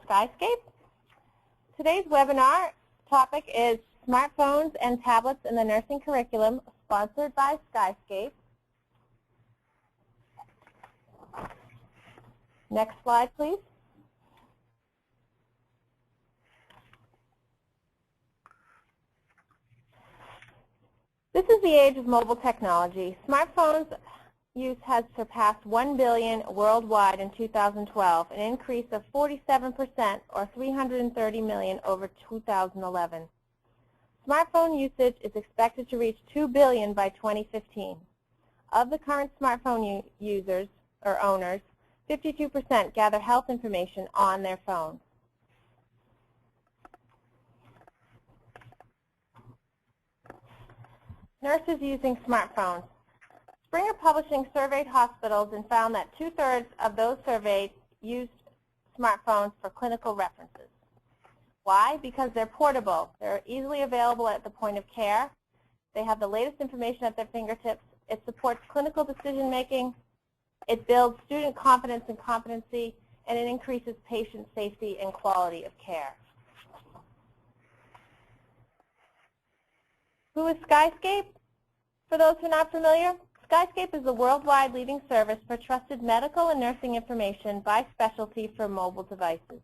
Skyscape. Today's webinar topic is Smartphones and Tablets in the Nursing Curriculum, sponsored by Skyscape. Next slide, please. This is the age of mobile technology. Smartphones use has surpassed 1 billion worldwide in 2012, an increase of 47% or 330 million over 2011. Smartphone usage is expected to reach 2 billion by 2015. Of the current smartphone users or owners, 52% gather health information on their phones. Nurses using smartphones. Springer Publishing surveyed hospitals and found that 2/3 of those surveyed used smartphones for clinical references. Why? Because they're portable. They're easily available at the point of care. They have the latest information at their fingertips. It supports clinical decision making. It builds student confidence and competency, and it increases patient safety and quality of care. Who is Skyscape? For those who are not familiar, Skyscape is the worldwide leading service for trusted medical and nursing information by specialty for mobile devices.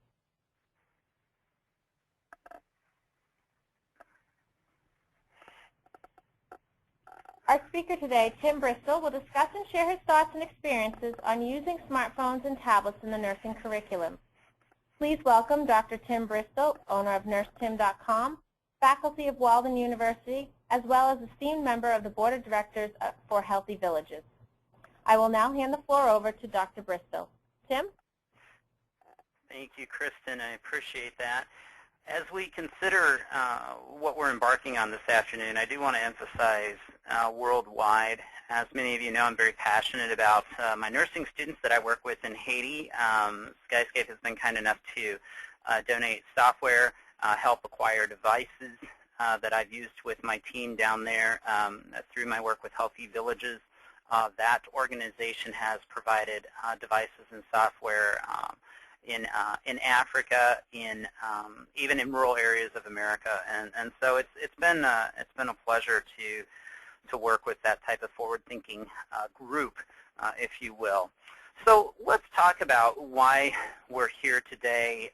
Our speaker today, Tim Bristol, will discuss and share his thoughts and experiences on using smartphones and tablets in the nursing curriculum. Please welcome Dr. Tim Bristol, owner of NurseTim.com, faculty of Walden University, as well as esteemed member of the Board of Directors for Healthy Villages. I will now hand the floor over to Dr. Bristol. Tim? Thank you, Kristen. I appreciate that. As we consider what we're embarking on this afternoon, I do want to emphasize worldwide. As many of you know, I'm very passionate about my nursing students that I work with in Haiti. Skyscape has been kind enough to donate software, help acquire devices that I've used with my team down there through my work with Healthy Villages. That organization has provided devices and software in Africa, even in rural areas of America, and so it's been a pleasure to work with that type of forward-thinking group, if you will. So let's talk about why we're here today,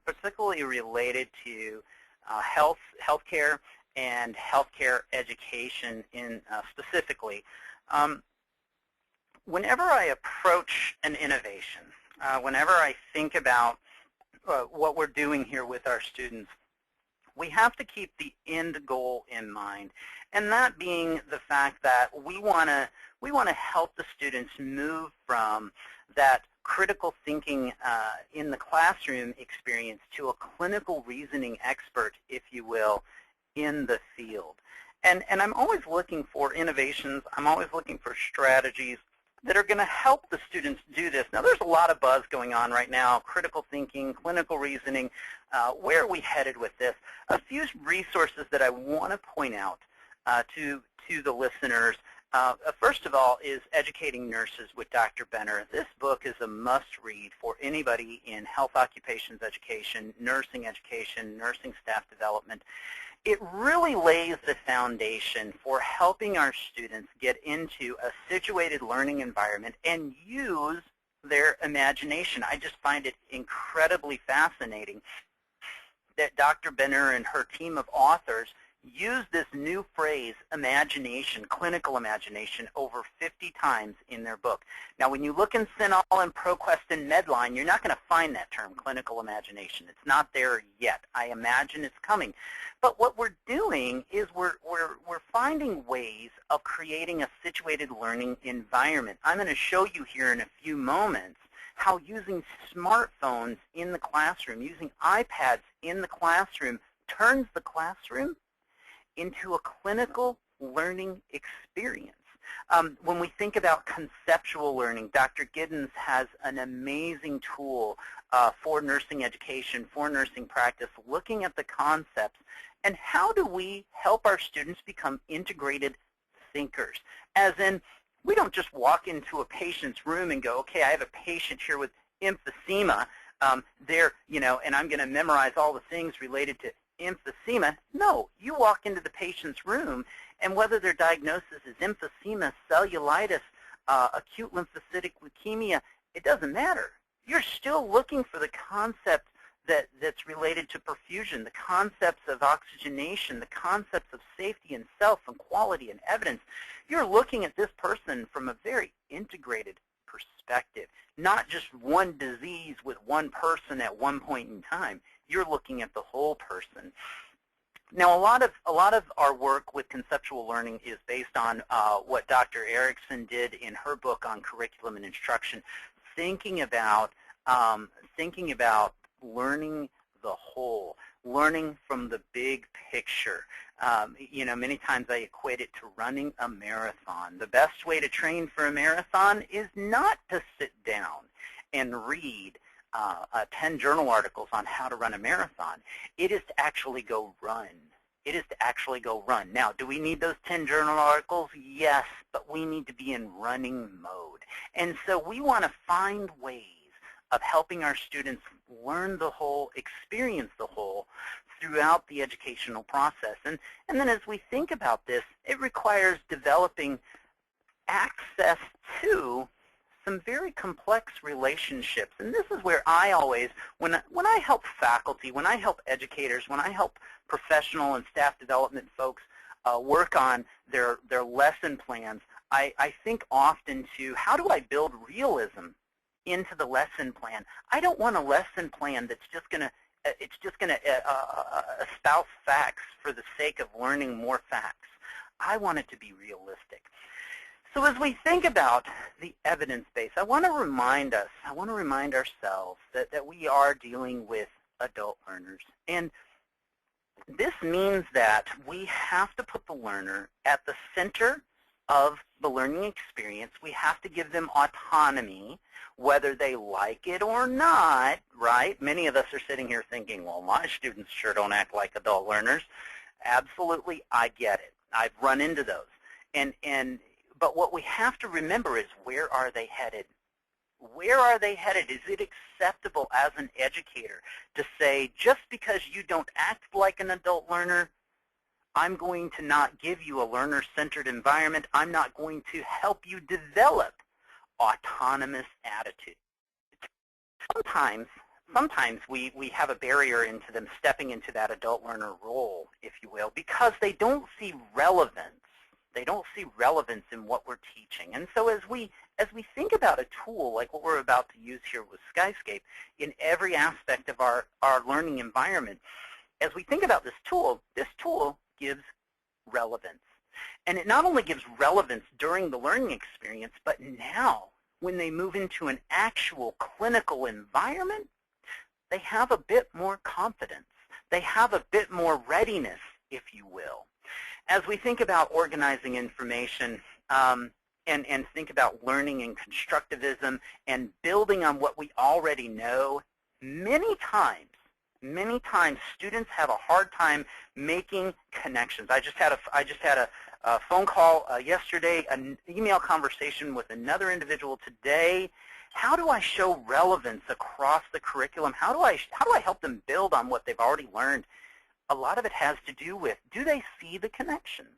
particularly related to healthcare and healthcare education specifically. Whenever I approach an innovation, whenever I think about what we're doing here with our students, we have to keep the end goal in mind, and that being the fact that we want to help the students move from that critical thinking in the classroom experience to a clinical reasoning expert, if you will, in the field. And I'm always looking for innovations. I'm always looking for strategies that are going to help the students do this. Now, there's a lot of buzz going on right now, critical thinking, clinical reasoning. Where are we headed with this? A few resources that I want to point out to the listeners. First of all is Educating Nurses with Dr. Benner. This book is a must-read for anybody in health occupations education, nursing staff development. It really lays the foundation for helping our students get into a situated learning environment and use their imagination. I just find it incredibly fascinating that Dr. Benner and her team of authors use this new phrase, imagination, clinical imagination, over 50 times in their book. Now, when you look in CINAHL and ProQuest and Medline, you're not going to find that term, clinical imagination. It's not there yet. I imagine it's coming. But what we're doing is we're finding ways of creating a situated learning environment. I'm going to show you here in a few moments how using smartphones in the classroom, using iPads in the classroom, turns the classroom into a clinical learning experience. When we think about conceptual learning, Dr. Giddens has an amazing tool for nursing education, for nursing practice, looking at the concepts and how do we help our students become integrated thinkers. As in, we don't just walk into a patient's room and go, okay, I have a patient here with emphysema. and I'm going to memorize all the things related to emphysema. No, you walk into the patient's room, and whether their diagnosis is emphysema, cellulitis, acute lymphocytic leukemia, it doesn't matter. You're still looking for the concept that's related to perfusion, the concepts of oxygenation, the concepts of safety and self and quality and evidence. You're looking at this person from a very integrated perspective, not just one disease with one person at one point in time. You're looking at the whole person. Now, a lot of our work with conceptual learning is based on what Dr. Erickson did in her book on curriculum and instruction, thinking about learning the whole, learning from the big picture. Many times I equate it to running a marathon. The best way to train for a marathon is not to sit down and read 10 journal articles on how to run a marathon. It is to actually go run. It is to actually go run. Now, do we need those 10 journal articles? Yes, but we need to be in running mode. And so we want to find ways of helping our students learn the whole, experience the whole throughout the educational process. And then as we think about this, it requires developing access to some very complex relationships. And this is where I always, when I help faculty, when I help educators, when I help professional and staff development folks work on their lesson plans, I think often to how do I build realism into the lesson plan. I don't want a lesson plan that's just going to espouse facts for the sake of learning more facts. I want it to be realistic. So as we think about the evidence base, I want to remind ourselves that we are dealing with adult learners. And this means that we have to put the learner at the center of the learning experience. We have to give them autonomy, whether they like it or not, right? Many of us are sitting here thinking, well, my students sure don't act like adult learners. Absolutely, I get it. I've run into those. But what we have to remember is, where are they headed? Where are they headed? Is it acceptable as an educator to say, just because you don't act like an adult learner, I'm going to not give you a learner-centered environment. I'm not going to help you develop autonomous attitude. Sometimes we have a barrier into them stepping into that adult learner role, if you will, because they don't see relevance. They don't see relevance in what we're teaching. And so as we think about a tool like what we're about to use here with Skyscape in every aspect of our learning environment, as we think about this tool gives relevance. And it not only gives relevance during the learning experience, but now when they move into an actual clinical environment, they have a bit more confidence. They have a bit more readiness, if you will. As we think about organizing information and think about learning and constructivism and building on what we already know, many times students have a hard time making connections. I just had a phone call yesterday, an email conversation with another individual today. How do I show relevance across the curriculum? How do I help them build on what they've already learned? A lot of it has to do with, do they see the connections?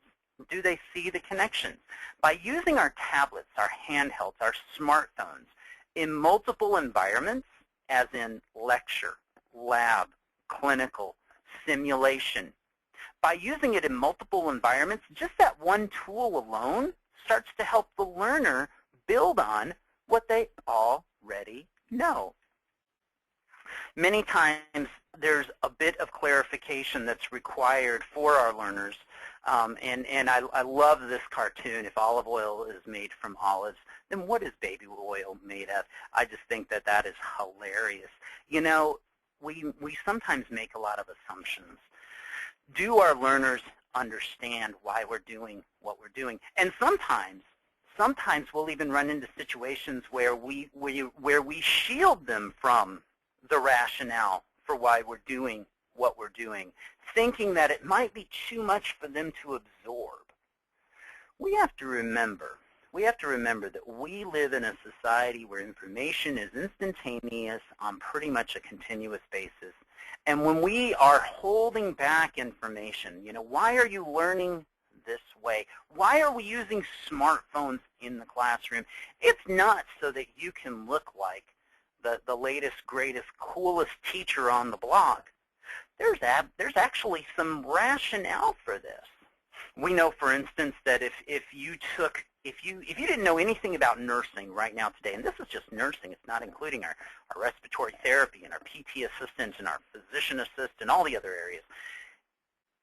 Do they see the connections? By using our tablets, our handhelds, our smartphones in multiple environments, as in lecture, lab, clinical, simulation, by using it in multiple environments, just that one tool alone starts to help the learner build on what they already know. Many times there's a bit of clarification that's required for our learners. And I love this cartoon. If olive oil is made from olives, then what is baby oil made of? I just think that is hilarious. You know, we sometimes make a lot of assumptions. Do our learners understand why we're doing what we're doing? And sometimes we'll even run into situations where we shield them from the rationale for why we're doing what we're doing, thinking that it might be too much for them to absorb. We have to remember we have to remember that we live in a society where information is instantaneous on pretty much a continuous basis. And when we are holding back information, why are you learning this way? Why are we using smartphones in the classroom? It's not so that you can look like the latest, greatest, coolest teacher on the block. There's actually some rationale for this. We know, for instance, that if you didn't know anything about nursing right now today, and this is just nursing, it's not including our respiratory therapy and our PT assistant and our physician assistant and all the other areas.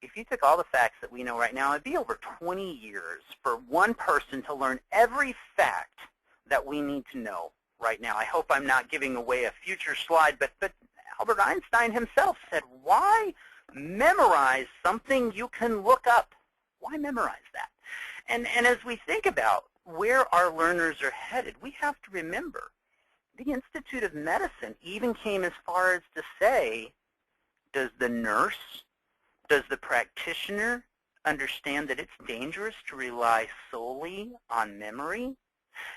If you took all the facts that we know right now, it'd be over 20 years for one person to learn every fact that we need to know right now. I hope I'm not giving away a future slide, but Albert Einstein himself said, why memorize something you can look up? Why memorize that? And as we think about where our learners are headed, we have to remember the Institute of Medicine even came as far as to say, does the nurse, does the practitioner understand that it's dangerous to rely solely on memory?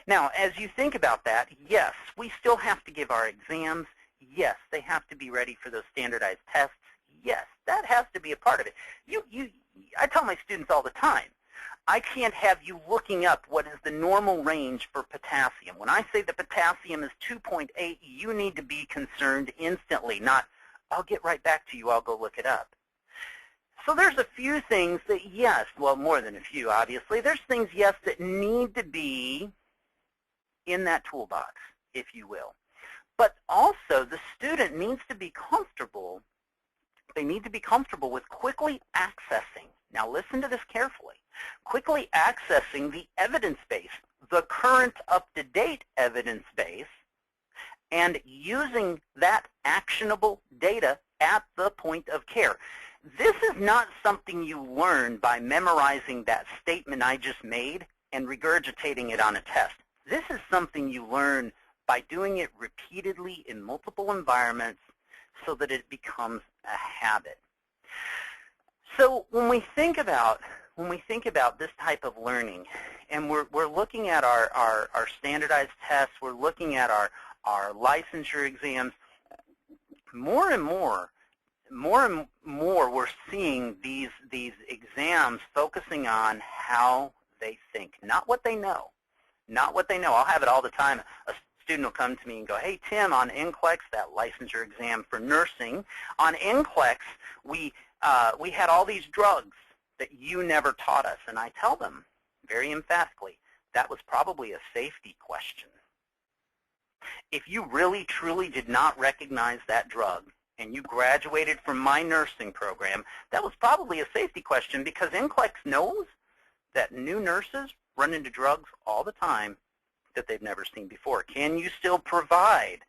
Now, as you think about that, yes, we still have to give our exams. Yes, they have to be ready for those standardized tests. Yes, that has to be a part of it. I tell my students all the time, I can't have you looking up what is the normal range for potassium. When I say the potassium is 2.8, you need to be concerned instantly, not, I'll get right back to you, I'll go look it up. So there's a few things that, yes, well, more than a few, obviously. There's things, yes, that need to be in that toolbox, if you will. But also, the student needs to be comfortable. They need to be comfortable with quickly accessing. Now, listen to this carefully. Quickly accessing the evidence base, the current up-to-date evidence base, and using that actionable data at the point of care. This is not something you learn by memorizing that statement I just made and regurgitating it on a test. This is something you learn by doing it repeatedly in multiple environments so that it becomes a habit. So when we think about this type of learning, and we're looking at our standardized tests, we're looking at our licensure exams, more and more we're seeing these exams focusing on how they think, not what they know. Not what they know. I'll have it all the time. A student will come to me and go, hey, Tim, on NCLEX, that licensure exam for nursing, on NCLEX, we had all these drugs that you never taught us. And I tell them very emphatically, that was probably a safety question. If you really, truly did not recognize that drug and you graduated from my nursing program, that was probably a safety question because NCLEX knows that new nurses run into drugs all the time that they've never seen before. Can you still provide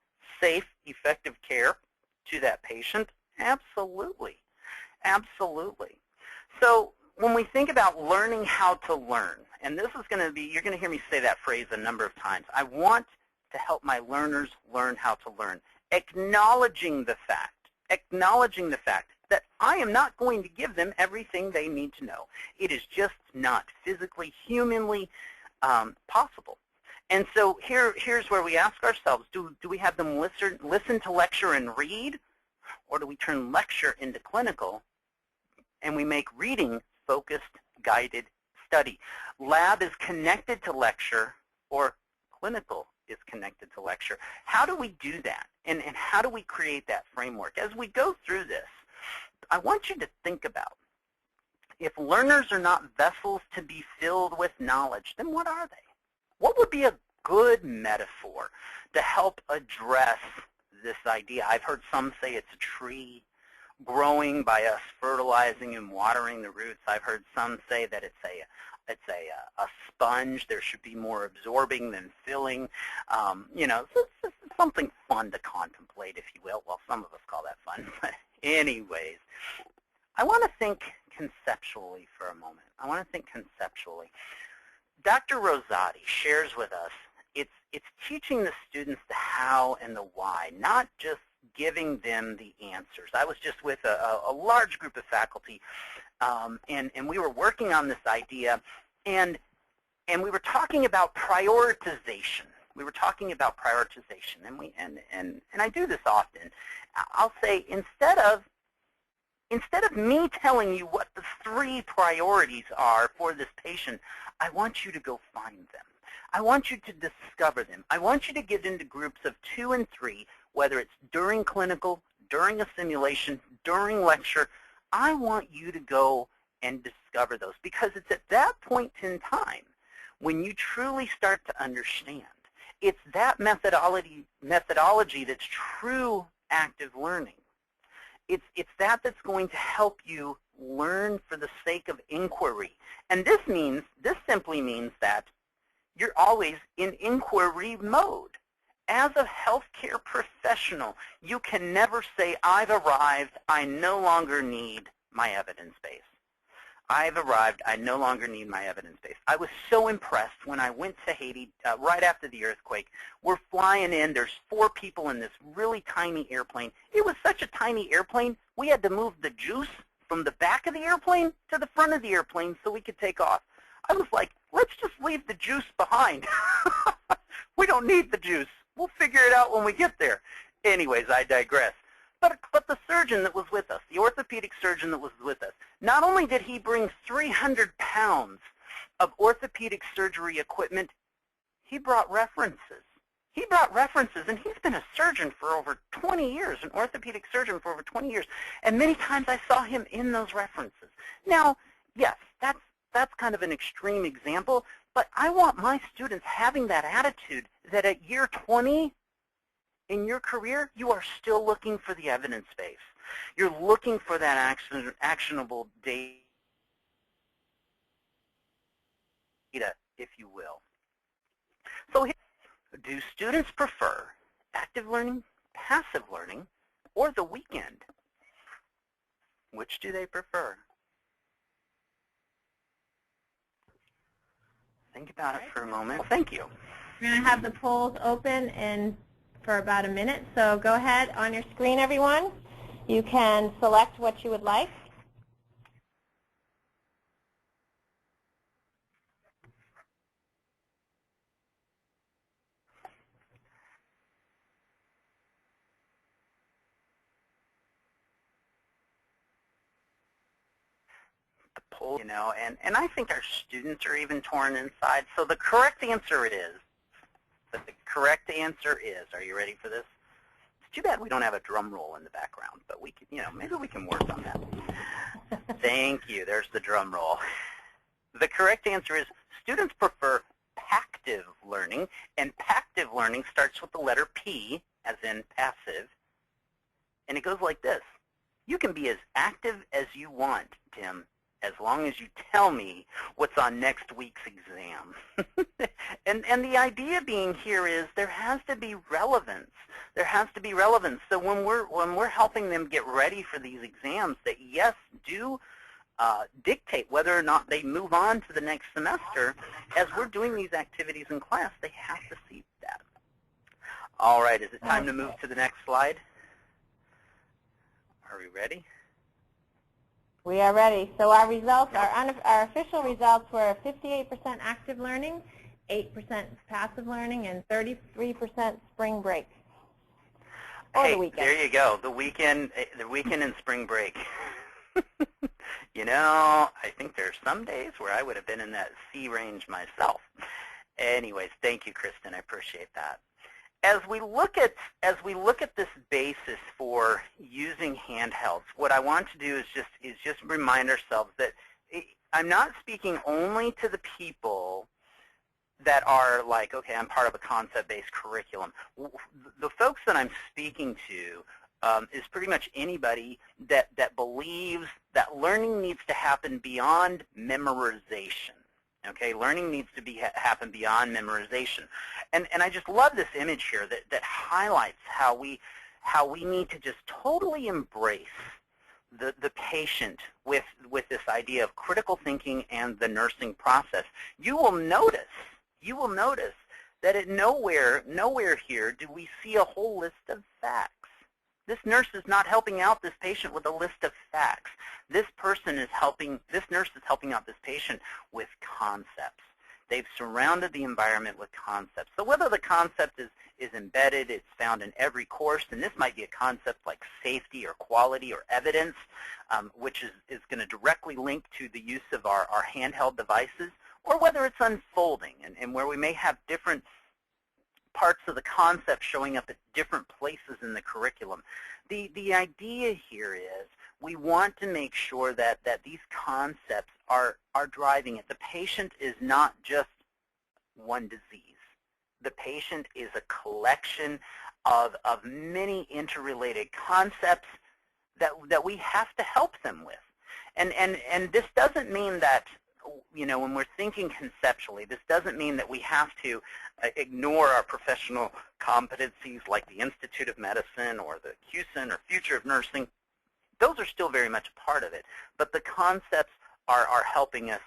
safe, effective care to that patient? Absolutely. Absolutely. So when we think about learning how to learn, and this is going to be, you're going to hear me say that phrase a number of times. I want to help my learners learn how to learn. Acknowledging the fact that I am not going to give them everything they need to know. It is just not physically, humanly possible. And so here's where we ask ourselves, do we have them listen to lecture and read, or do we turn lecture into clinical and we make reading focused, guided study? Lab is connected to lecture, or clinical is connected to lecture. How do we do that? And how do we create that framework? As we go through this, I want you to think about, if learners are not vessels to be filled with knowledge, then what are they? What would be a good metaphor to help address this idea? I've heard some say it's a tree growing by us fertilizing and watering the roots. I've heard some say that it's a sponge. There should be more absorbing than filling. It's something fun to contemplate, if you will. Well, some of us call that fun. But anyways, I want to think conceptually for a moment. Dr. Rosati shares with us, it's teaching the students the how and the why, not just giving them the answers. I was just with a large group of faculty, and we were working on this idea, and And we were talking about prioritization. We were talking about prioritization, and I do this often. I'll say instead of me telling you what the 3 priorities are for this patient, I want you to go find them. I want you to discover them. I want you to get into groups of 2 and 3, whether it's during clinical, during a simulation, during lecture. I want you to go and discover those, because it's at that point in time when you truly start to understand. It's that methodology that's true active learning. It's that that's going to help you learn for the sake of inquiry. And this simply means that you're always in inquiry mode. As a healthcare professional, you can never say, I've arrived, I no longer need my evidence base. I've arrived, I no longer need my evidence base. I was so impressed when I went to Haiti right after the earthquake. We're flying in, there's 4 people in this really tiny airplane. It was such a tiny airplane, we had to move the juice from the back of the airplane to the front of the airplane so we could take off. I was like, let's just leave the juice behind. We don't need the juice. We'll figure it out when we get there. Anyways, I digress. But the surgeon that was with us, the orthopedic surgeon that was with us, not only did he bring 300 pounds of orthopedic surgery equipment, he brought references. He brought references, and he's been a surgeon for over 20 years, an orthopedic surgeon for over 20 years. And many times I saw him in those references. Now, yes, that's kind of an extreme example, but I want my students having that attitude that at year 20, in your career, you are still looking for the evidence base. You're looking for that actionable data, if you will. So do students prefer active learning, passive learning, or the weekend? Which do they prefer? Think about it for a moment. Thank you. We're going to have the polls open for about a minute, so go ahead on your screen, everyone. You can select what you would like. The poll, and I think our students are even torn inside. So the correct answer is, are you ready for this? It's too bad we don't have a drum roll in the background, but we can, maybe we can work on that. Thank you. There's the drum roll. The correct answer is students prefer pactive learning, and pactive learning starts with the letter P, as in passive, and it goes like this. You can be as active as you want, Tim, as long as you tell me what's on next week's exam. and the idea being here is there has to be relevance. There has to be relevance. So when we're helping them get ready for these exams, that yes, do dictate whether or not they move on to the next semester. As we're doing these activities in class, they have to see that. All right, is it time to move to the next slide? Are we ready? We are ready. So our results, our official results were 58% active learning, 8% passive learning, and 33% spring break. Or the weekend. There you go. The weekend and spring break. I think there are some days where I would have been in that C range myself. Anyways, thank you, Kristen. I appreciate that. As we look at this basis for using handhelds, what I want to do is just remind ourselves that I'm not speaking only to the people that are like, okay, I'm part of a concept-based curriculum. The folks that I'm speaking to is pretty much anybody that believes that learning needs to happen beyond memorization. Okay, learning needs to happen beyond memorization, and I just love this image here that highlights how we need to just totally embrace the patient with this idea of critical thinking and the nursing process. You will notice that at nowhere here do we see a whole list of facts. This nurse is not helping out this patient with a list of facts. This nurse is helping out this patient with concepts. They've surrounded the environment with concepts. So whether the concept is embedded, it's found in every course, and this might be a concept like safety or quality or evidence, which is going to directly link to the use of our handheld devices, or whether it's unfolding, and where we may have different parts of the concept showing up at different places in the curriculum. The idea here is we want to make sure that these concepts are driving it. The patient is not just one disease. The patient is a collection of many interrelated concepts that we have to help them with. And this doesn't mean that, when we're thinking conceptually, this doesn't mean that we have to ignore our professional competencies like the Institute of Medicine or the QSEN or Future of Nursing. Those are still very much a part of it, but the concepts are helping us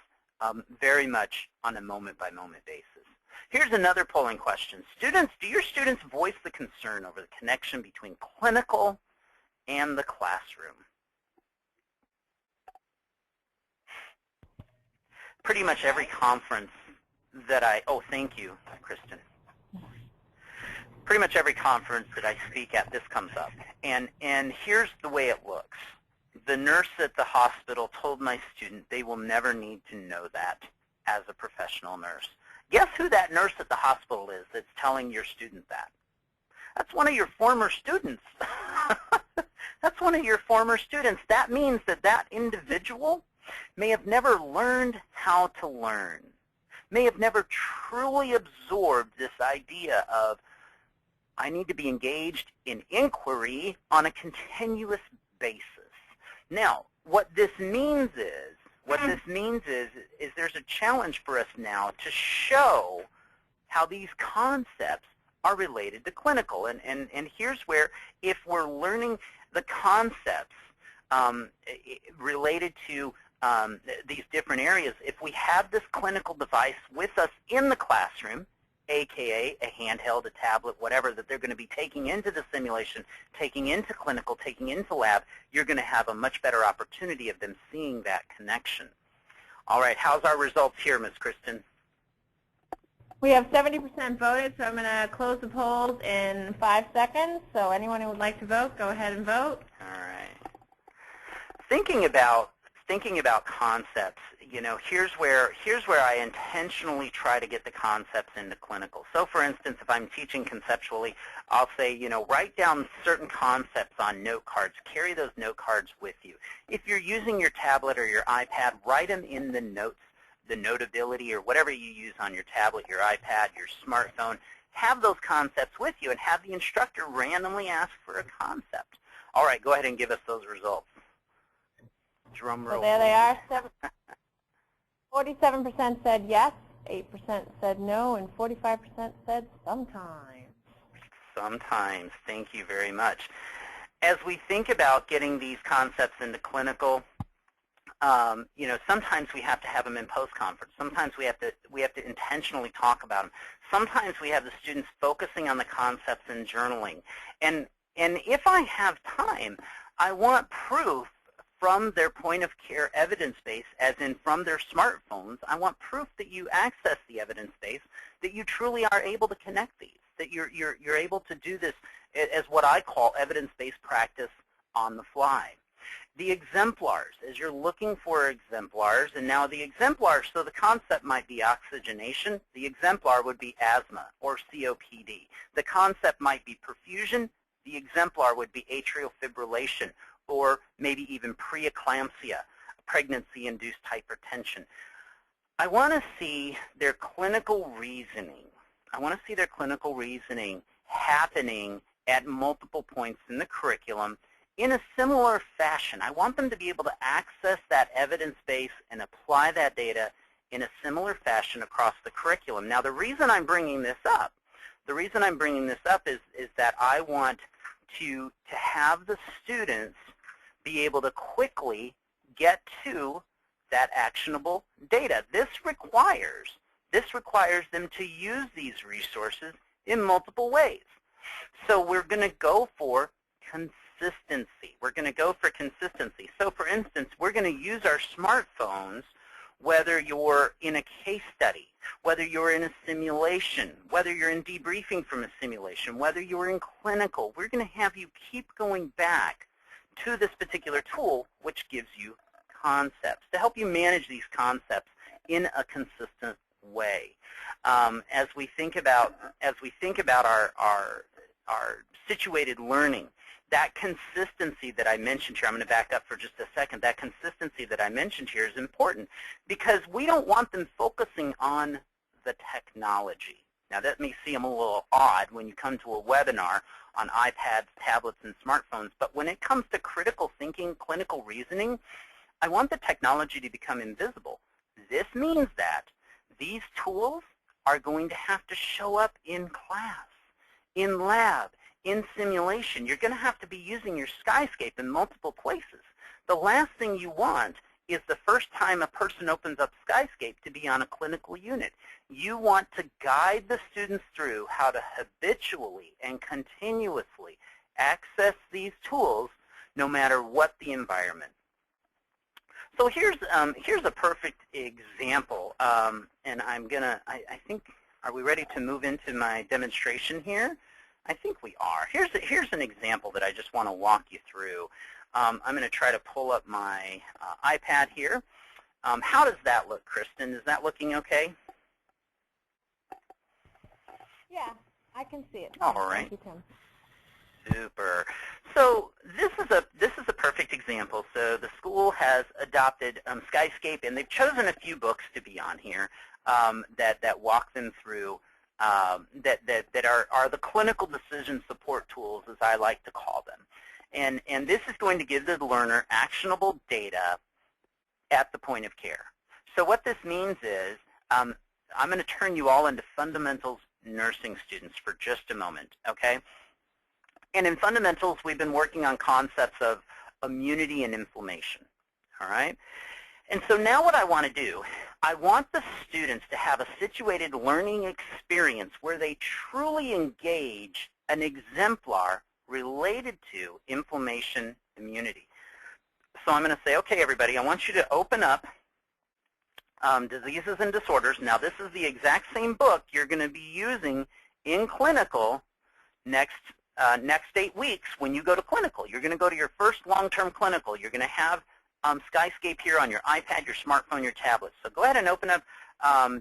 very much on a moment-by-moment basis. Here's another polling question. Students, do your students voice the concern over the connection between clinical and the classroom? Pretty much every conference that oh, thank you, Kristen. Pretty much every conference that I speak at, this comes up. And here's the way it looks. The nurse at the hospital told my student they will never need to know that as a professional nurse. Guess who that nurse at the hospital is that's telling your student that? That's one of your former students. That's one of your former students. That means that that individual may have never learned how to learn, may have never truly absorbed this idea of, I need to be engaged in inquiry on a continuous basis. Now, what this means is there's a challenge for us now to show how these concepts are related to clinical. And here's where, if we're learning the concepts related to these different areas, if we have this clinical device with us in the classroom, aka a handheld, a tablet, whatever, that they're going to be taking into the simulation, taking into clinical, taking into lab, you're going to have a much better opportunity of them seeing that connection. All right, how's our results here, Ms. Kristen? We have 70% voted, so I'm going to close the polls in 5 seconds. So anyone who would like to vote, go ahead and vote. All right. Thinking about concepts, here's where I intentionally try to get the concepts into clinical. So for instance, if I'm teaching conceptually, I'll say, write down certain concepts on note cards. Carry those note cards with you. If you're using your tablet or your iPad, write them in the notes, the Notability or whatever you use on your tablet, your iPad, your smartphone. Have those concepts with you and have the instructor randomly ask for a concept. All right, go ahead and give us those results. Drum roll. So there they are. 47% said yes, 8% said no, and 45% said sometimes. Sometimes. Thank you very much. As we think about getting these concepts into clinical, sometimes we have to have them in post-conference. Sometimes we have to intentionally talk about them. Sometimes we have the students focusing on the concepts and journaling. And if I have time, I want proof from their point-of-care evidence base, as in from their smartphones. I want proof that you access the evidence base, that you truly are able to connect these, that you're able to do this as what I call evidence-based practice on the fly. The exemplars, as you're looking for exemplars, and now the exemplars, so the concept might be oxygenation, the exemplar would be asthma or COPD. The concept might be perfusion, the exemplar would be atrial fibrillation, or maybe even preeclampsia, pregnancy-induced hypertension. I want to see their clinical reasoning. I want to see their clinical reasoning happening at multiple points in the curriculum in a similar fashion. I want them to be able to access that evidence base and apply that data in a similar fashion across the curriculum. Now, the reason I'm bringing this up, is that I want to have the students be able to quickly get to that actionable data. This requires them to use these resources in multiple ways. So we're going to go for consistency. So for instance, we're going to use our smartphones whether you're in a case study, whether you're in a simulation, whether you're in debriefing from a simulation, whether you're in clinical. We're going to have you keep going back to this particular tool, which gives you concepts to help you manage these concepts in a consistent way. As we think about our situated learning, that consistency that I mentioned here, I'm going to back up for just a second, that consistency that I mentioned here is important because we don't want them focusing on the technology. Now that may seem a little odd when you come to a webinar on iPads, tablets, and smartphones, but when it comes to critical thinking, clinical reasoning, I want the technology to become invisible. This means that these tools are going to have to show up in class, in lab, in simulation. You're going to have to be using your Skyscape in multiple places. The last thing you want is the first time a person opens up Skyscape to be on a clinical unit. You want to guide the students through how to habitually and continuously access these tools no matter what the environment. So here's a perfect example, and I think, are we ready to move into my demonstration here? I think we are. Here's an example that I just want to walk you through. I'm going to try to pull up my iPad here. How does that look, Kristen? Is that looking okay? Yeah, I can see it. All right. Thank you, Tim. Super. So this is a perfect example. So the school has adopted Skyscape, and they've chosen a few books to be on here that walk them through that are the clinical decision support tools, as I like to call them. And this is going to give the learner actionable data at the point of care. So what this means is I'm going to turn you all into fundamentals nursing students for just a moment, okay? And in fundamentals, we've been working on concepts of immunity and inflammation, all right? And so now what I want to do, I want the students to have a situated learning experience where they truly engage an exemplar related to inflammation immunity. So I'm going to say, okay, everybody, I want you to open up Diseases and Disorders. Now, this is the exact same book you're going to be using in clinical next 8 weeks when you go to clinical. You're going to go to your first long-term clinical. You're going to have Skyscape here on your iPad, your smartphone, your tablet. So go ahead and open up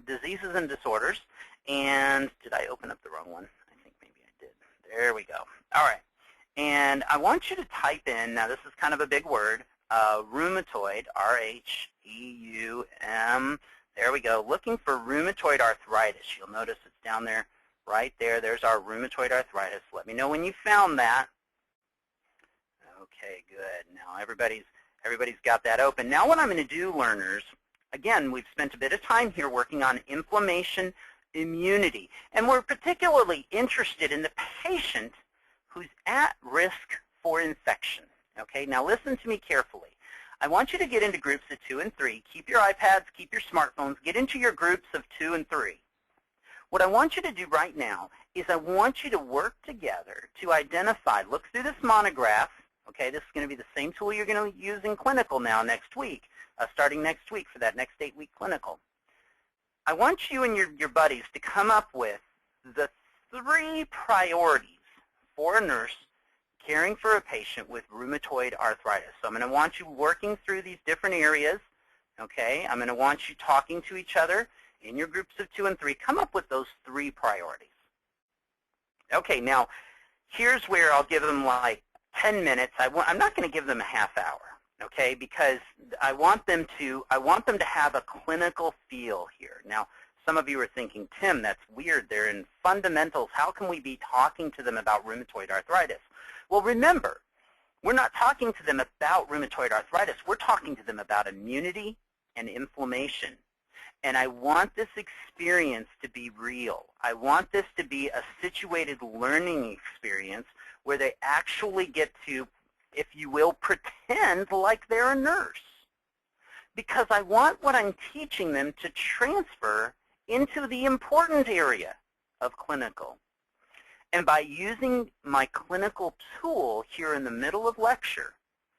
Diseases and Disorders. And did I open up the wrong one? I think maybe I did. There we go. All right. And I want you to type in, now this is kind of a big word, rheumatoid, R-H-E-U-M. There we go. Looking for rheumatoid arthritis. You'll notice it's down there, right there. There's our rheumatoid arthritis. Let me know when you found that. Okay, good. Now everybody's got that open. Now what I'm going to do, learners, again, we've spent a bit of time here working on inflammation immunity. And we're particularly interested in the patient who's at risk for infection. Okay, now listen to me carefully. I want you to get into groups of 2 and 3. Keep your iPads, keep your smartphones, get into your groups of 2 and 3. What I want you to do right now is I want you to work together to identify, look through this monograph. Okay, this is going to be the same tool you're going to use in clinical now next week, starting next week for that next 8-week clinical. I want you and your buddies to come up with the 3 priorities for a nurse caring for a patient with rheumatoid arthritis. So I'm going to want you working through these different areas. Okay, I'm going to want you talking to each other in your groups of 2 and 3. Come up with those 3 priorities. Okay, now here's where I'll give them like 10 minutes. I'm not going to give them a half hour, okay, because I want them to have a clinical feel here. Now, some of you are thinking, Tim, that's weird. They're in fundamentals. How can we be talking to them about rheumatoid arthritis? Well, remember, we're not talking to them about rheumatoid arthritis. We're talking to them about immunity and inflammation. And I want this experience to be real. I want this to be a situated learning experience where they actually get to, if you will, pretend like they're a nurse. Because I want what I'm teaching them to transfer into the important area of clinical. And by using my clinical tool here in the middle of lecture,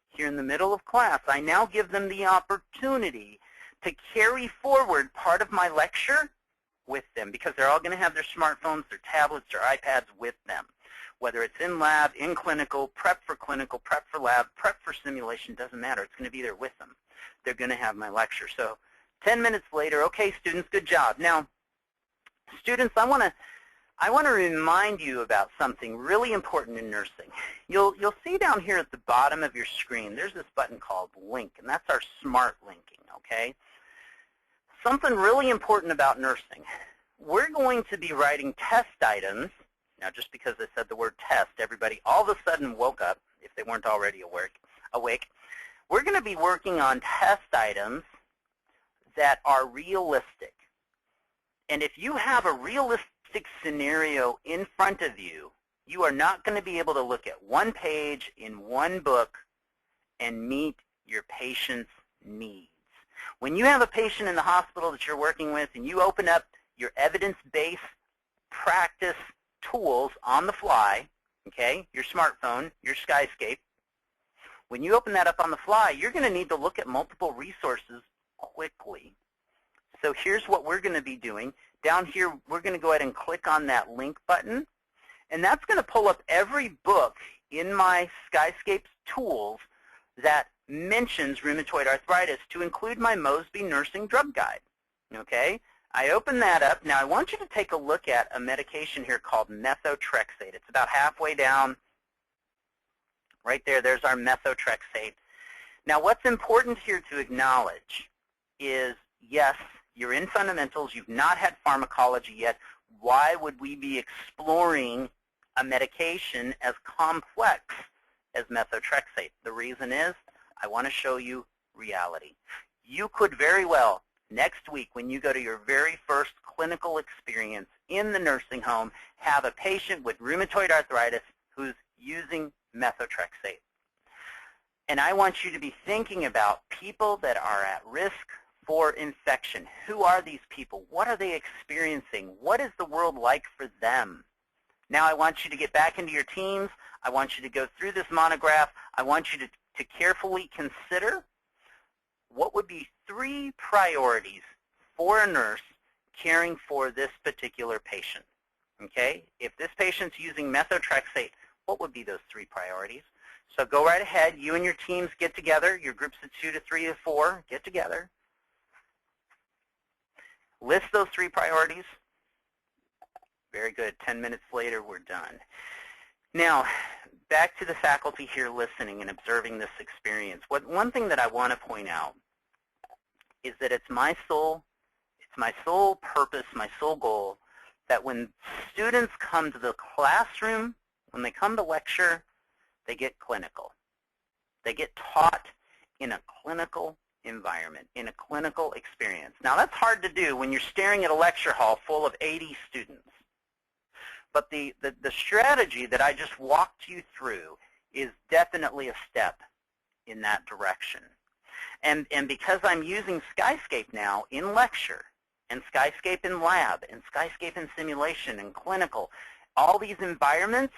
here in the middle of class, I now give them the opportunity to carry forward part of my lecture with them, because they're all going to have their smartphones, their tablets, their iPads with them. Whether it's in lab, in clinical, prep for lab, prep for simulation, doesn't matter. It's going to be there with them. They're going to have my lecture. So 10 minutes later, okay, students, good job. Now, students, I want to remind you about something really important in nursing. You'll see down here at the bottom of your screen, there's this button called Link, and that's our smart linking, okay? Something really important about nursing. We're going to be writing test items. Now, just because I said the word test, everybody all of a sudden woke up, if they weren't already awake. We're going to be working on test items that are realistic. And if you have a realistic scenario in front of you, you are not going to be able to look at one page in one book and meet your patient's needs. When you have a patient in the hospital that you're working with and you open up your evidence-based practice tools on the fly, okay, your smartphone, your Skyscape, when you open that up on the fly, you're going to need to look at multiple resources quickly. So here's what we're going to be doing. Down here, we're going to go ahead and click on that link button, and that's going to pull up every book in my Skyscape tools that mentions rheumatoid arthritis, to include my Mosby Nursing Drug Guide. Okay? I open that up. Now, I want you to take a look at a medication here called methotrexate. It's about halfway down. Right there, there's our methotrexate. Now, what's important here to acknowledge is, yes, you're in fundamentals. You've not had pharmacology yet. Why would we be exploring a medication as complex as methotrexate? The reason is, I want to show you reality. You could very well, next week when you go to your very first clinical experience in the nursing home, have a patient with rheumatoid arthritis who's using methotrexate. And I want you to be thinking about people that are at risk for infection. Who are these people? What are they experiencing? What is the world like for them? Now I want you to get back into your teams. I want you to go through this monograph. I want you to carefully consider what would be 3 priorities for a nurse caring for this particular patient. Okay? If this patient's using methotrexate, what would be those 3 priorities? So go right ahead. You and your teams get together. Your groups of 2 to 3 to 4 get together. List those 3 priorities. Very good. 10 minutes later, we're done. Now, back to the faculty here listening and observing this experience. One thing that I want to point out is that it's my sole purpose, my sole goal, that when students come to the classroom, when they come to lecture, they get clinical. They get taught in a clinical environment, in a clinical experience. Now, that's hard to do when you're staring at a lecture hall full of 80 students. But the strategy that I just walked you through is definitely a step in that direction. And because I'm using Skyscape now in lecture, and Skyscape in lab, and Skyscape in simulation, and clinical, all these environments,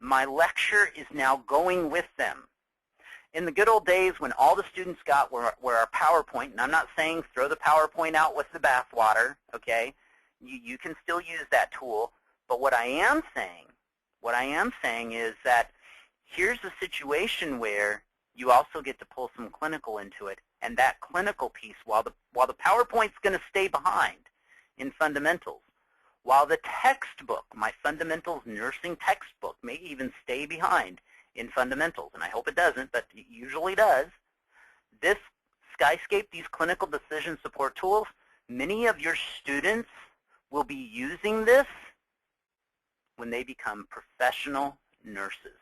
my lecture is now going with them. In the good old days when all the students got were our PowerPoint, and I'm not saying throw the PowerPoint out with the bathwater, okay? You can still use that tool. But what I am saying is that here's a situation where you also get to pull some clinical into it, and that clinical piece, while the PowerPoint's going to stay behind in fundamentals, while the textbook, my fundamentals nursing textbook, may even stay behind in fundamentals, and I hope it doesn't, but it usually does, this Skyscape, these clinical decision support tools, many of your students will be using this when they become professional nurses.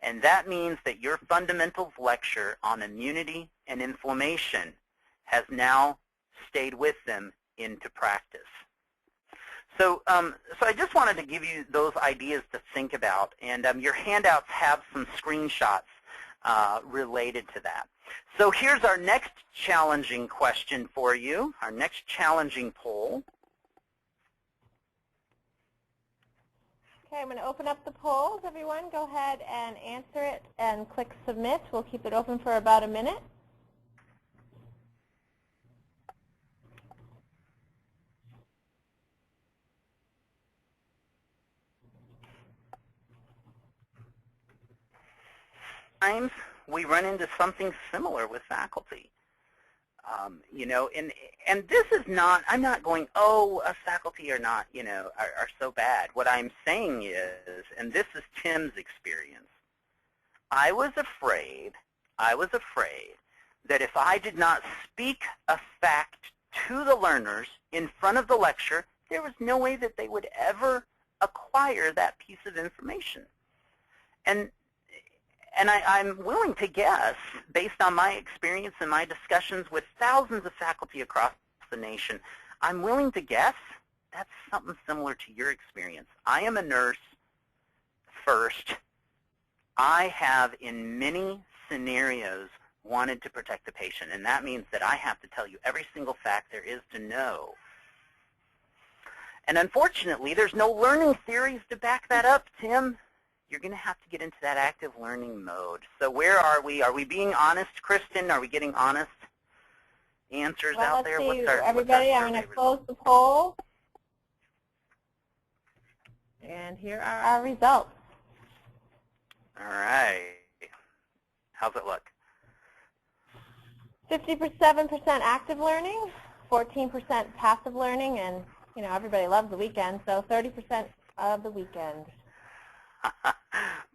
And that means that your fundamentals lecture on immunity and inflammation has now stayed with them into practice. So I just wanted to give you those ideas to think about, and your handouts have some screenshots related to that. So here's our next challenging question for you, our next challenging poll. Okay, I'm going to open up the polls. Everyone, go ahead and answer it and click Submit. We'll keep it open for about a minute. times we run into something similar with faculty. You know, and this is not, I'm not going, oh, us faculty are not, you know, are so bad. What I'm saying is, and this is Tim's experience, I was afraid that if I did not speak a fact to the learners in front of the lecture, there was no way that they would ever acquire that piece of information. And I'm willing to guess, based on my experience and my discussions with thousands of faculty across the nation, I'm willing to guess that's something similar to your experience. I am a nurse first. I have, in many scenarios, wanted to protect the patient, and that means that I have to tell you every single fact there is to know. And unfortunately, there's no learning theories to back that up, Tim. You're going to have to get into that active learning mode. So where are we? Are we being honest, Kristen? Are we getting honest answers out there? Let's see, everybody, I'm going to close the poll. And here are our results. All right. How's it look? 57% active learning, 14% passive learning, and you know everybody loves the weekend, so 30% of the weekend.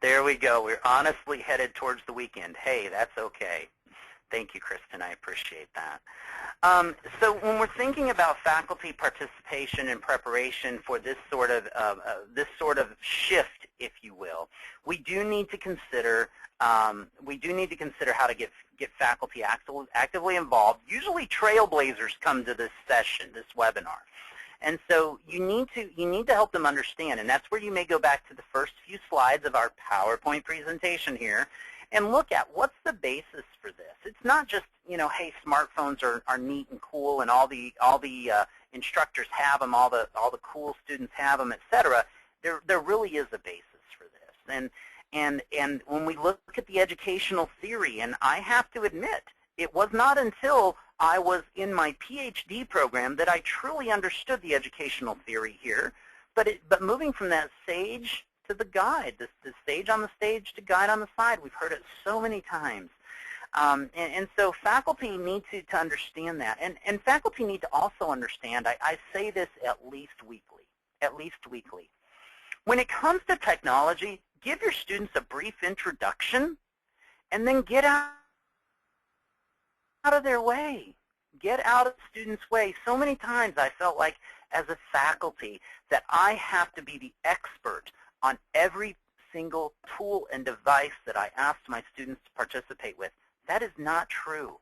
There we go. We're honestly headed towards the weekend. Hey, that's okay. Thank you, Kristen. I appreciate that. So when we're thinking about faculty participation and preparation for this sort of shift, if you will, we do need to consider how to get faculty actively involved. Usually, trailblazers come to this session, this webinar. And so you need to help them understand, and that's where you may go back to the first few slides of our PowerPoint presentation here and look at what's the basis for this. It's not just, you know, hey, smartphones are neat and cool and all the instructors have them, all the cool students have them, etc. There really is a basis for this. And when we look at the educational theory, and I have to admit, it was not until I was in my PhD program that I truly understood the educational theory here. But moving from that sage to the guide, the sage on the stage to guide on the side, we've heard it so many times. And so faculty need to understand that. And faculty need to also understand, I say this at least weekly. When it comes to technology, give your students a brief introduction and then get out of their way. Get out of the student's way. So many times I felt like as a faculty that I have to be the expert on every single tool and device that I asked my students to participate with. That is not true.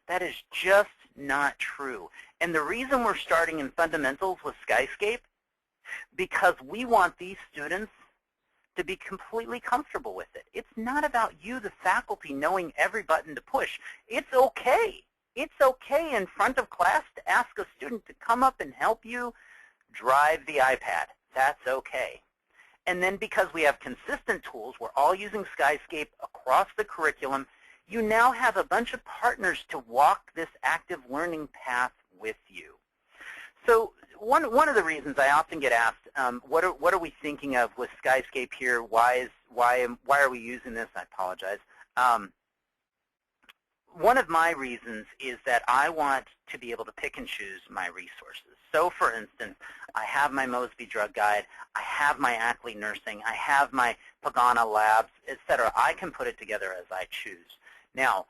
That is just not true. And the reason we're starting in fundamentals with Skyscape, because we want these students to be completely comfortable with it. It's not about you, the faculty, knowing every button to push. It's okay. It's okay in front of class to ask a student to come up and help you drive the iPad. That's okay. And then because we have consistent tools, we're all using Skyscape across the curriculum, you now have a bunch of partners to walk this active learning path with you. So one of the reasons I often get asked, what are we thinking of with Skyscape here? Why are we using this? I apologize. One of my reasons is that I want to be able to pick and choose my resources. So for instance, I have my Mosby Drug Guide, I have my Ackley Nursing, I have my Pagana Labs, etc. I can put it together as I choose. Now,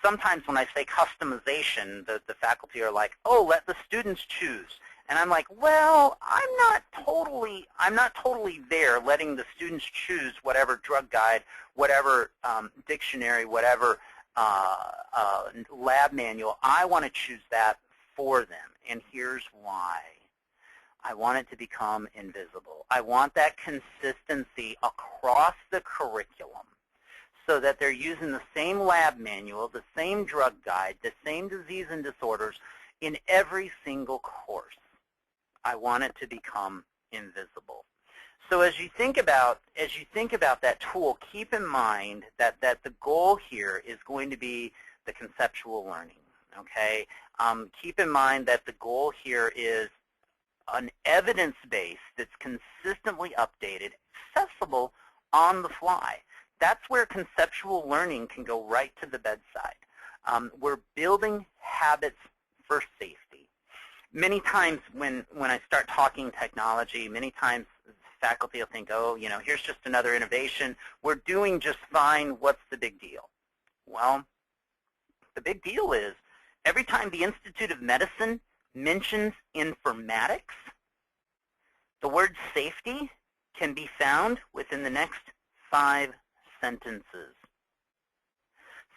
sometimes when I say customization, the faculty are like, oh, let the students choose. And I'm like, well, I'm not totally there letting the students choose whatever drug guide, whatever dictionary, whatever lab manual. I want to choose that for them. And here's why. I want it to become invisible. I want that consistency across the curriculum, so that they're using the same lab manual, the same drug guide, the same disease and disorders in every single course. I want it to become invisible. So as you think about that tool, keep in mind that the goal here is going to be the conceptual learning. Okay? Keep in mind that the goal here is an evidence base that's consistently updated, accessible on the fly. That's where conceptual learning can go right to the bedside. We're building habits for safety. Many times when I start talking technology, many times faculty will think, oh, here's just another innovation. We're doing just fine. What's the big deal? Well, the big deal is every time the Institute of Medicine mentions informatics, the word safety can be found within the next 5 sentences.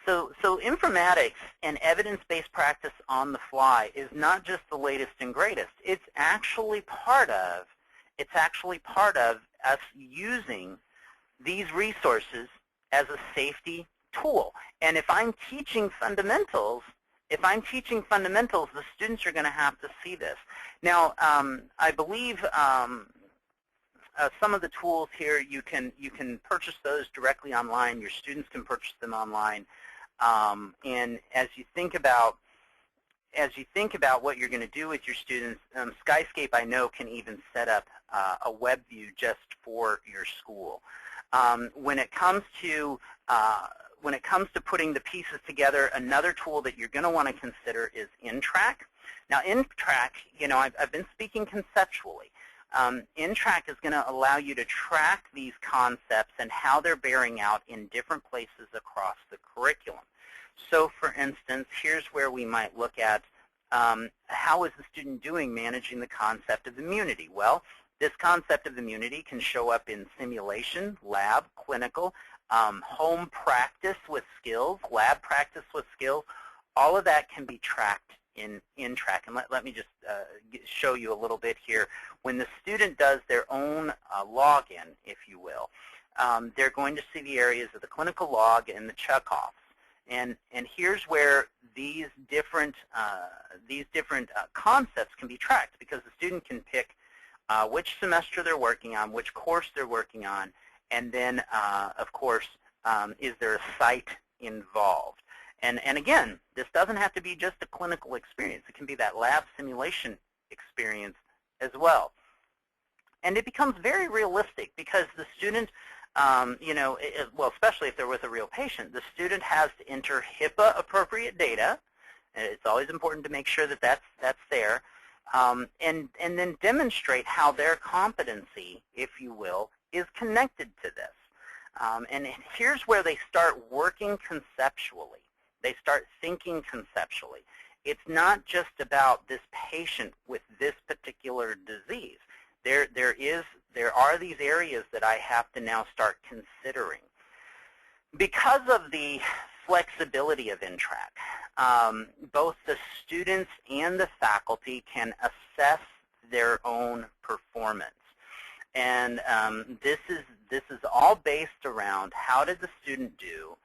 So informatics and evidence-based practice on the fly is not just the latest and greatest. It's actually part of us using these resources as a safety tool. And if I'm teaching fundamentals, the students are going to have to see this. Now, I believe some of the tools here, you can purchase those directly online. Your students can purchase them online. And as you think about what you're going to do with your students, Skyscape, I know, can even set up a web view just for your school. When it comes to putting the pieces together, another tool that you're going to want to consider is NTRAC. Now, NTRAC, I've been speaking conceptually. NTRAC is going to allow you to track these concepts and how they're bearing out in different places across the curriculum. So, for instance, here's where we might look at how is the student doing managing the concept of immunity? Well, this concept of immunity can show up in simulation, lab, clinical, home practice with skills, lab practice with skills. All of that can be tracked in NTRAC. And let me just show you a little bit here. When the student does their own login, if you will, they're going to see the areas of the clinical log and the checkoffs. And here's where these different concepts can be tracked, because the student can pick which semester they're working on, which course they're working on, and then, of course, is there a site involved. And again, this doesn't have to be just a clinical experience. It can be that lab simulation experience as well. And it becomes very realistic, because the student, well, especially if they're with a real patient, the student has to enter HIPAA-appropriate data. And it's always important to make sure that that's there. And then demonstrate how their competency, if you will, is connected to this. And here's where they start working conceptually. They start thinking conceptually. It's not just about this patient with this particular disease. There are these areas that I have to now start considering. Because of the flexibility of NTRAC, both the students and the faculty can assess their own performance. And this is all based around how did the student do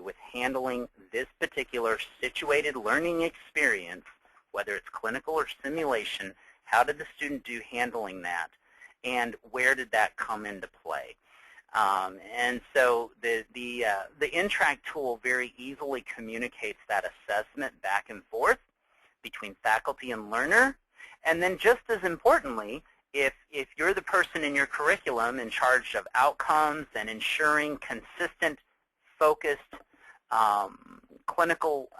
with handling this particular situated learning experience, whether it's clinical or simulation. How did the student do handling that, and where did that come into play? And so the NTRAC tool very easily communicates that assessment back and forth between faculty and learner. And then just as importantly, if you're the person in your curriculum in charge of outcomes and ensuring consistent, focused clinical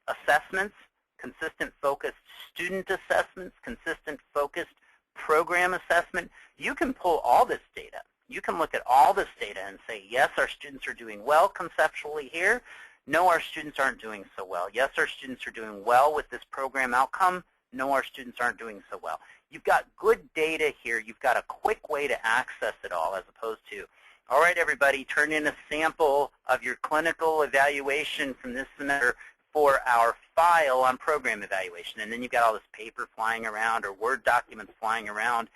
assessments, consistent, focused student assessments, consistent, focused program assessment, you can pull all this data. You can look at all this data and say, yes, our students are doing well conceptually here. No, our students aren't doing so well. Yes, our students are doing well with this program outcome. No, our students aren't doing so well. You've got good data here. You've got a quick way to access it all, as opposed to, all right, everybody, turn in a sample of your clinical evaluation from this semester for our file on program evaluation. And then you've got all this paper flying around or Word documents flying around.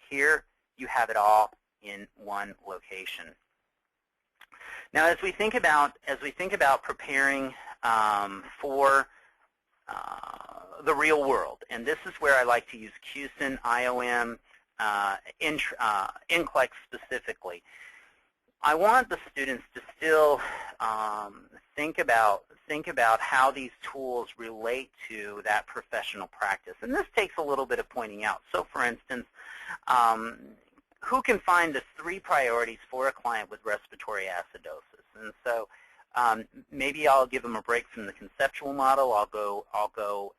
Here, you have it all in one location. Now, as we think about preparing for the real world, and this is where I like to use QSEN, IOM, NCLEX specifically. I want the students to still think about how these tools relate to that professional practice. And this takes a little bit of pointing out. So, for instance, who can find the 3 priorities for a client with respiratory acidosis? And so maybe I'll give them a break from the conceptual model. I'll go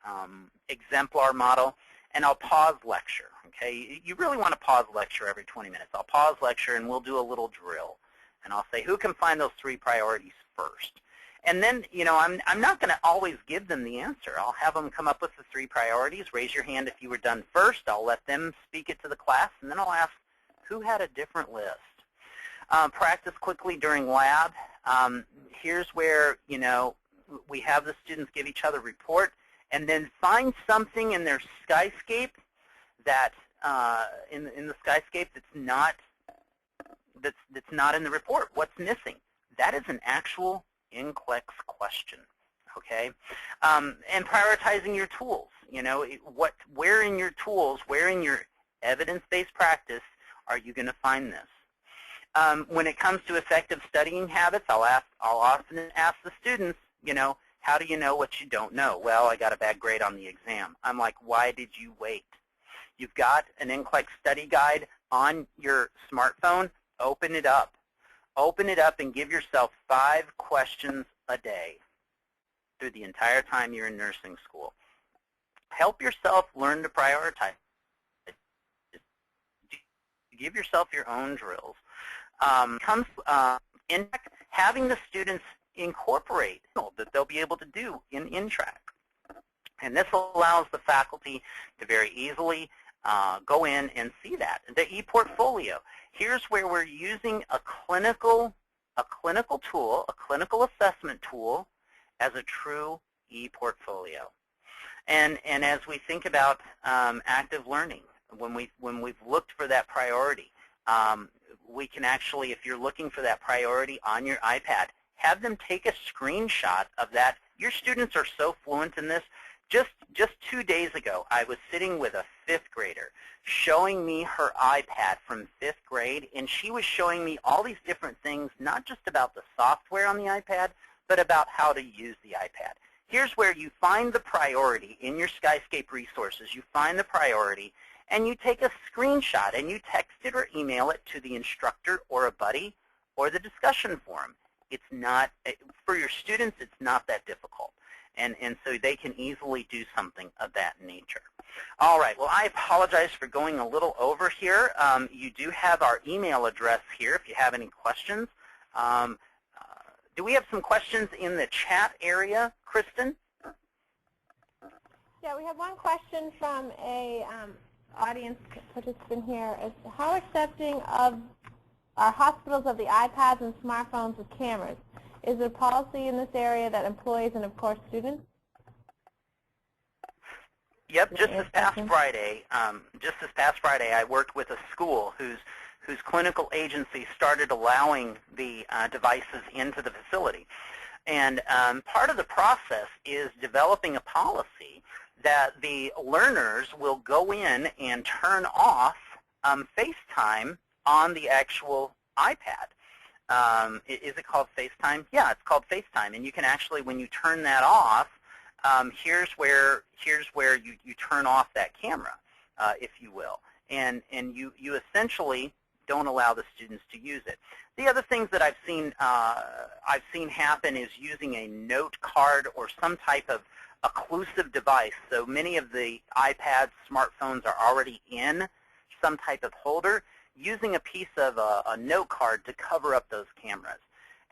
exemplar model, and I'll pause lecture. Okay, you really want to pause lecture every 20 minutes. I'll pause lecture, and we'll do a little drill. And I'll say, who can find those 3 priorities first? And then, I'm not going to always give them the answer. I'll have them come up with the 3 priorities. Raise your hand if you were done first. I'll let them speak it to the class, and then I'll ask, who had a different list? Practice quickly during lab. Here's where, we have the students give each other a report, and then find something in their Skyscape that, in the Skyscape that's not in the report. What's missing? That is an actual NCLEX question, okay? And prioritizing your tools. Where in your tools, where in your evidence-based practice are you going to find this? When it comes to effective studying habits, I'll often ask the students, how do you know what you don't know? Well, I got a bad grade on the exam. I'm like, why did you wait? You've got an NCLEX study guide on your smartphone. Open it up. Open it up and give yourself 5 questions a day through the entire time you're in nursing school. Help yourself learn to prioritize. Give yourself your own drills. In having the students incorporate that they'll be able to do in InTrack. And this allows the faculty to very easily go in and see that. The e-portfolio. Here's where we're using a clinical tool, a clinical assessment tool, as a true e-portfolio. And as we think about active learning, when we've looked for that priority, we can actually, if you're looking for that priority on your iPad, have them take a screenshot of that. Your students are so fluent in this. Just 2 days ago, I was sitting with a 5th grader showing me her iPad from 5th grade, and she was showing me all these different things, not just about the software on the iPad, but about how to use the iPad. Here's where you find the priority in your Skyscape resources. You find the priority, and you take a screenshot, and you text it or email it to the instructor or a buddy or the discussion forum. It's not, for your students, it's not that difficult. And so they can easily do something of that nature. All right, well, I apologize for going a little over here. You do have our email address here if you have any questions. Do we have some questions in the chat area, Kristen? Yeah, we have one question from a audience participant here. Is how accepting of our hospitals of the iPads and smartphones with cameras? Is there policy in this area that employees and, of course, students? Yep, just this past Friday, I worked with a school whose clinical agency started allowing the devices into the facility. And part of the process is developing a policy that the learners will go in and turn off FaceTime on the actual iPad. Is it called FaceTime? Yeah, it's called FaceTime. And you can actually, when you turn that off, here's where you turn off that camera, if you will. And you essentially don't allow the students to use it. The other things that I've seen happen is using a note card or some type of occlusive device. So many of the iPads, smartphones are already in some type of holder, using a piece of a note card to cover up those cameras.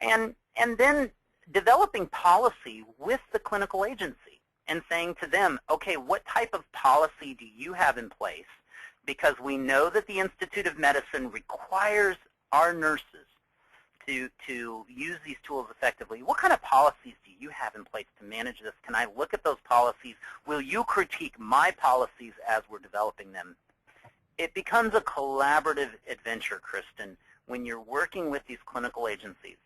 And then developing policy with the clinical agency and saying to them, okay, what type of policy do you have in place? Because we know that the Institute of Medicine requires our nurses to use these tools effectively. What kind of policies do you have in place to manage this? Can I look at those policies? Will you critique my policies as we're developing them? It becomes a collaborative adventure, Kristen, when you're working with these clinical agencies.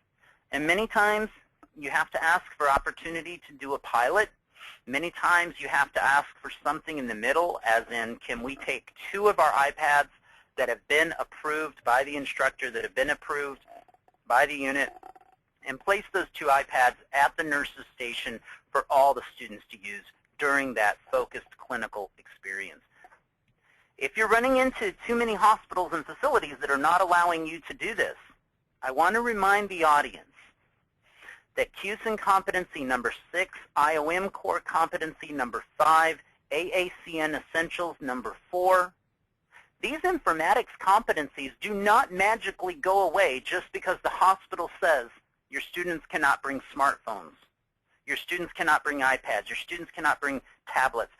And many times, you have to ask for opportunity to do a pilot. Many times, you have to ask for something in the middle, as in, can we take 2 of our iPads that have been approved by the instructor, that have been approved by the unit, and place those 2 iPads at the nurse's station for all the students to use during that focused clinical experience. If you're running into too many hospitals and facilities that are not allowing you to do this, I want to remind the audience that QSEN competency number 6, IOM core competency number 5, AACN essentials number 4, these informatics competencies do not magically go away just because the hospital says your students cannot bring smartphones, your students cannot bring iPads, your students cannot bring tablets.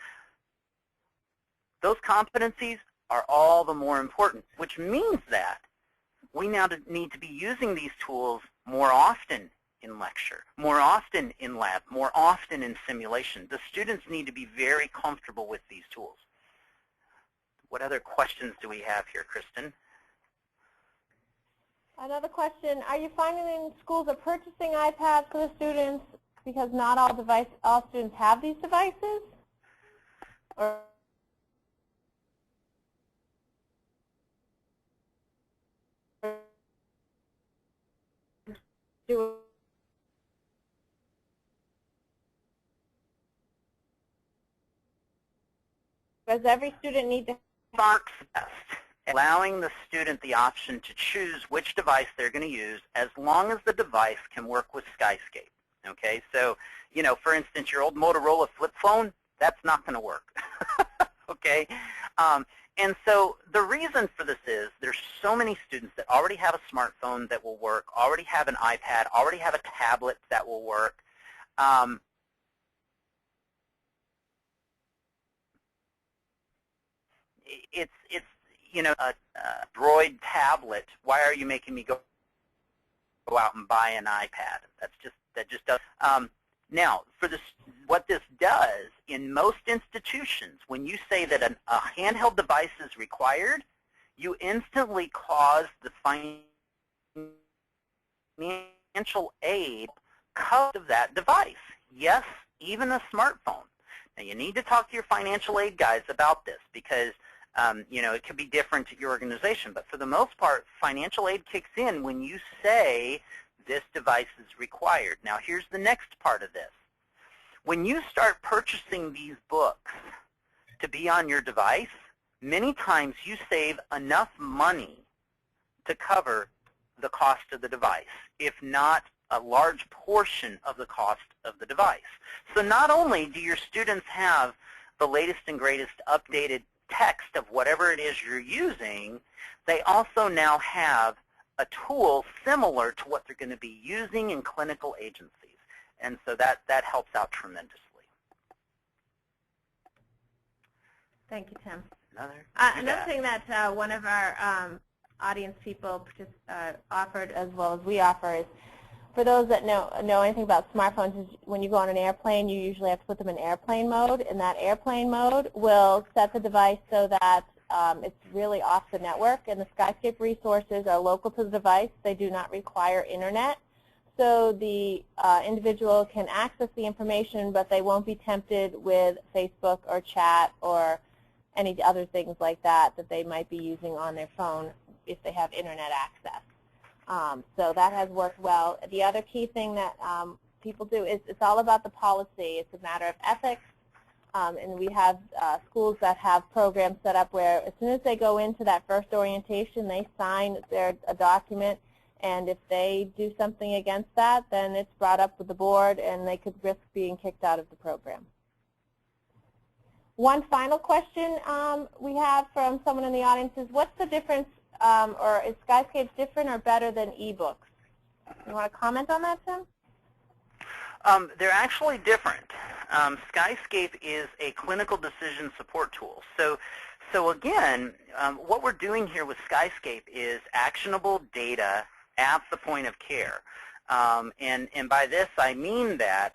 Those competencies are all the more important, which means that we now need to be using these tools more often in lecture, more often in lab, more often in simulation. The students need to be very comfortable with these tools. What other questions do we have here, Kristen? Another question, are you finding schools are purchasing iPads for the students because not all students have these devices? Or does every student need to works best, allowing the student the option to choose which device they're going to use as long as the device can work with Skyscape. Okay, so, you know, for instance, your old Motorola flip phone, that's not going to work. Okay, and so the reason for this is there's so many students that already have a smartphone that will work, already have an iPad, already have a tablet that will work. It's you know, a Droid tablet. Why are you making me go out and buy an iPad? That just does. Now, for this, what this does in most institutions, when you say that a handheld device is required, you instantly cause the financial aid cost of that device. Yes, even a smartphone. Now, you need to talk to your financial aid guys about this because you know, it could be different at your organization, but for the most part, financial aid kicks in when you say this device is required. Now, here's the next part of this. When you start purchasing these books to be on your device, many times you save enough money to cover the cost of the device, if not a large portion of the cost of the device. So not only do your students have the latest and greatest updated text of whatever it is you're using, they also now have a tool similar to what they're going to be using in clinical agencies. And so that helps out tremendously. Thank you, Tim. Another thing that one of our audience people offered, as well as we offer, is for those that know anything about smartphones, is when you go on an airplane, you usually have to put them in airplane mode, and that airplane mode will set the device so that it's really off the network, and the Skyscape resources are local to the device. They do not require internet, so the individual can access the information, but they won't be tempted with Facebook or chat or any other things like that that they might be using on their phone if they have internet access. So that has worked well. The other key thing that people do is it's all about the policy. It's a matter of ethics, and we have schools that have programs set up where as soon as they go into that first orientation, they sign a document, and if they do something against that, then it's brought up with the board, and they could risk being kicked out of the program. One final question we have from someone in the audience is, what's the difference, or is Skyscape different or better than ebooks? You want to comment on that, Tim? They're actually different. Skyscape is a clinical decision support tool. So again, what we're doing here with Skyscape is actionable data at the point of care. And by this I mean that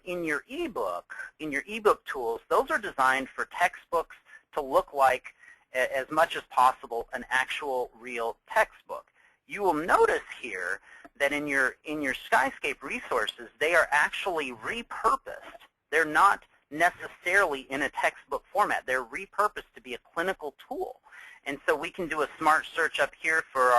in your ebook tools, those are designed for textbooks to look like, as much as possible, an actual real textbook. You will notice here that in your Skyscape resources, they are actually repurposed. They're not necessarily in a textbook format. They're repurposed to be a clinical tool. And so we can do a smart search up here for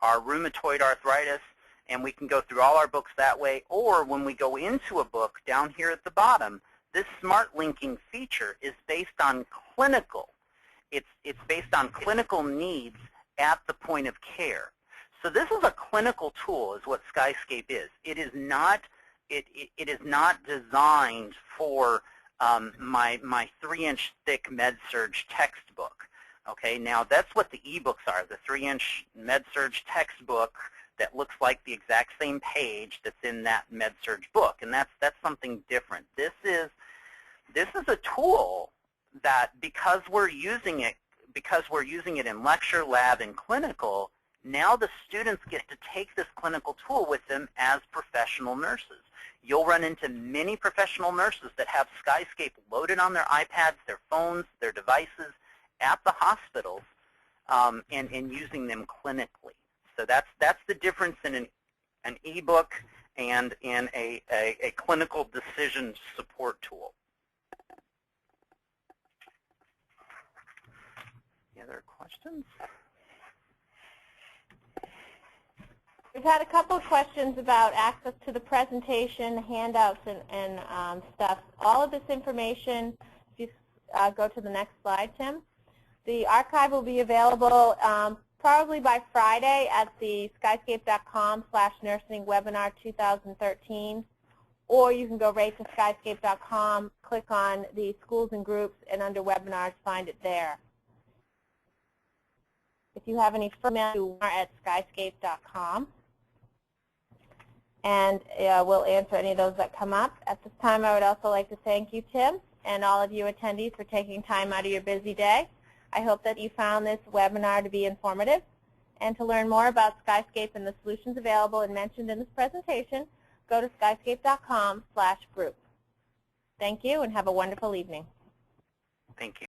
our rheumatoid arthritis, and we can go through all our books that way. Or when we go into a book down here at the bottom, this smart linking feature is based on clinical. It's based on clinical needs at the point of care. So this is a clinical tool, is what Skyscape is. It is not designed for my 3-inch thick med-surg textbook. Okay, now that's what the ebooks are, the 3-inch med-surg textbook that looks like the exact same page that's in that med-surg book, and that's something different. This is a tool that, because we're using it in lecture, lab, and clinical, now the students get to take this clinical tool with them as professional nurses. You'll run into many professional nurses that have Skyscape loaded on their iPads, their phones, their devices at the hospitals, and using them clinically. So that's the difference in an ebook and in a clinical decision support tool. Any other questions? We've had a couple of questions about access to the presentation, handouts, and stuff. All of this information, if you go to the next slide, Tim, the archive will be available probably by Friday at the skyscape.com/nursing webinar 2013, or you can go right to skyscape.com, click on the schools and groups, and under webinars, find it there. If you have any further email, at skyscape.com. And we'll answer any of those that come up. At this time, I would also like to thank you, Tim, and all of you attendees for taking time out of your busy day. I hope that you found this webinar to be informative. And to learn more about Skyscape and the solutions available and mentioned in this presentation, go to skyscape.com/group. Thank you, and have a wonderful evening. Thank you.